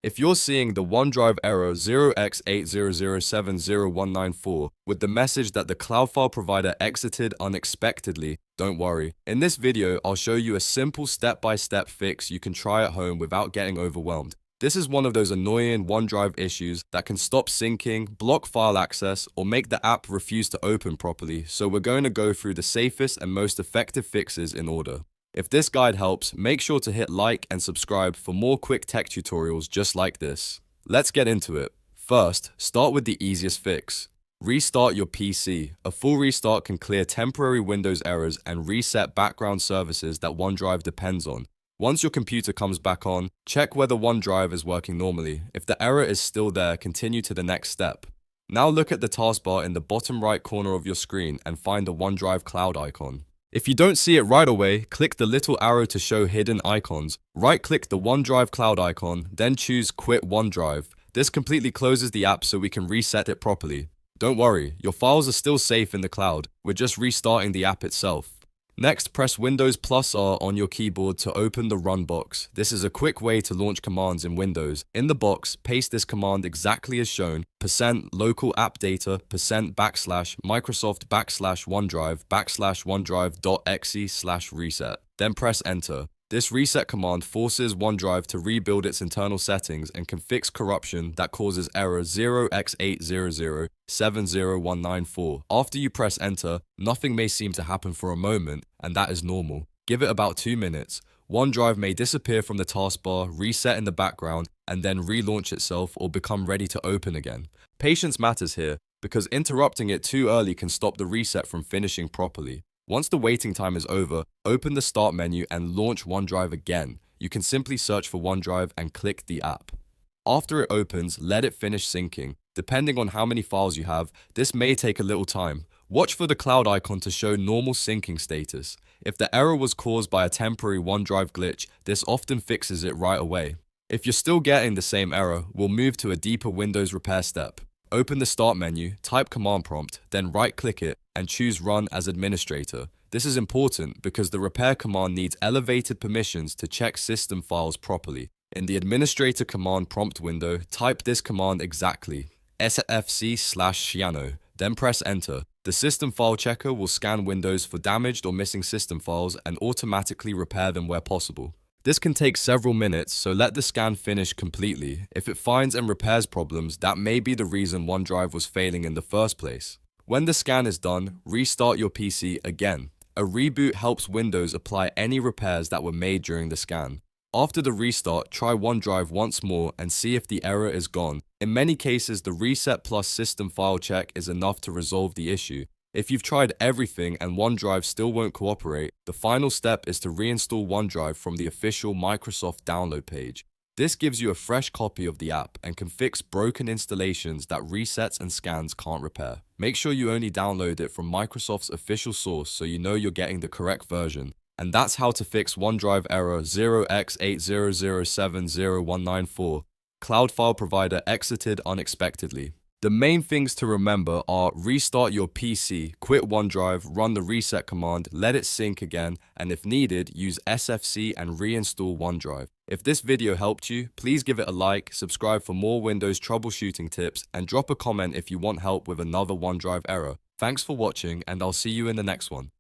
If you're seeing the OneDrive error 0x80070194 with the message that the cloud file provider exited unexpectedly, don't worry. In this video, I'll show you a simple step-by-step fix you can try at home without getting overwhelmed. This is one of those annoying OneDrive issues that can stop syncing, block file access, or make the app refuse to open properly, so we're going to go through the safest and most effective fixes in order. If this guide helps, make sure to hit like and subscribe for more quick tech tutorials just like this. Let's get into it. First, start with the easiest fix. Restart your PC. A full restart can clear temporary Windows errors and reset background services that OneDrive depends on. Once your computer comes back on, check whether OneDrive is working normally. If the error is still there, continue to the next step. Now look at the taskbar in the bottom right corner of your screen and find the OneDrive cloud icon. If you don't see it right away, click the little arrow to show hidden icons. Right-click the OneDrive cloud icon, then choose Quit OneDrive. This completely closes the app so we can reset it properly. Don't worry, your files are still safe in the cloud. We're just restarting the app itself. Next, press Windows +R on your keyboard to open the Run box. This is a quick way to launch commands in Windows. In the box, paste this command exactly as shown, %local app data, %/Microsoft/OneDrive/OneDrive.exe/reset. Then press Enter. This reset command forces OneDrive to rebuild its internal settings and can fix corruption that causes error 0x80070194. After you press Enter, nothing may seem to happen for a moment, and that is normal. Give it about 2 minutes. OneDrive may disappear from the taskbar, reset in the background, and then relaunch itself or become ready to open again. Patience matters here, because interrupting it too early can stop the reset from finishing properly. Once the waiting time is over, open the Start menu and launch OneDrive again. You can simply search for OneDrive and click the app. After it opens, let it finish syncing. Depending on how many files you have, this may take a little time. Watch for the cloud icon to show normal syncing status. If the error was caused by a temporary OneDrive glitch, this often fixes it right away. If you're still getting the same error, we'll move to a deeper Windows repair step. Open the Start menu, type Command Prompt, then right-click it and choose Run as Administrator. This is important because the repair command needs elevated permissions to check system files properly. In the Administrator Command Prompt window, type this command exactly, sfc/Scannow, then press Enter. The System File Checker will scan Windows for damaged or missing system files and automatically repair them where possible. This can take several minutes, so let the scan finish completely. If it finds and repairs problems, that may be the reason OneDrive was failing in the first place. When the scan is done, restart your PC again. A reboot helps Windows apply any repairs that were made during the scan. After the restart, try OneDrive once more and see if the error is gone. In many cases, the Reset plus System File Check is enough to resolve the issue. If you've tried everything and OneDrive still won't cooperate, the final step is to reinstall OneDrive from the official Microsoft download page. This gives you a fresh copy of the app and can fix broken installations that resets and scans can't repair. Make sure you only download it from Microsoft's official source so you know you're getting the correct version. And that's how to fix OneDrive error 0x80070194. Cloud file provider exited unexpectedly. The main things to remember are restart your PC, quit OneDrive, run the reset command, let it sync again, and if needed, use SFC and reinstall OneDrive. If this video helped you, please give it a like, subscribe for more Windows troubleshooting tips, and drop a comment if you want help with another OneDrive error. Thanks for watching, and I'll see you in the next one.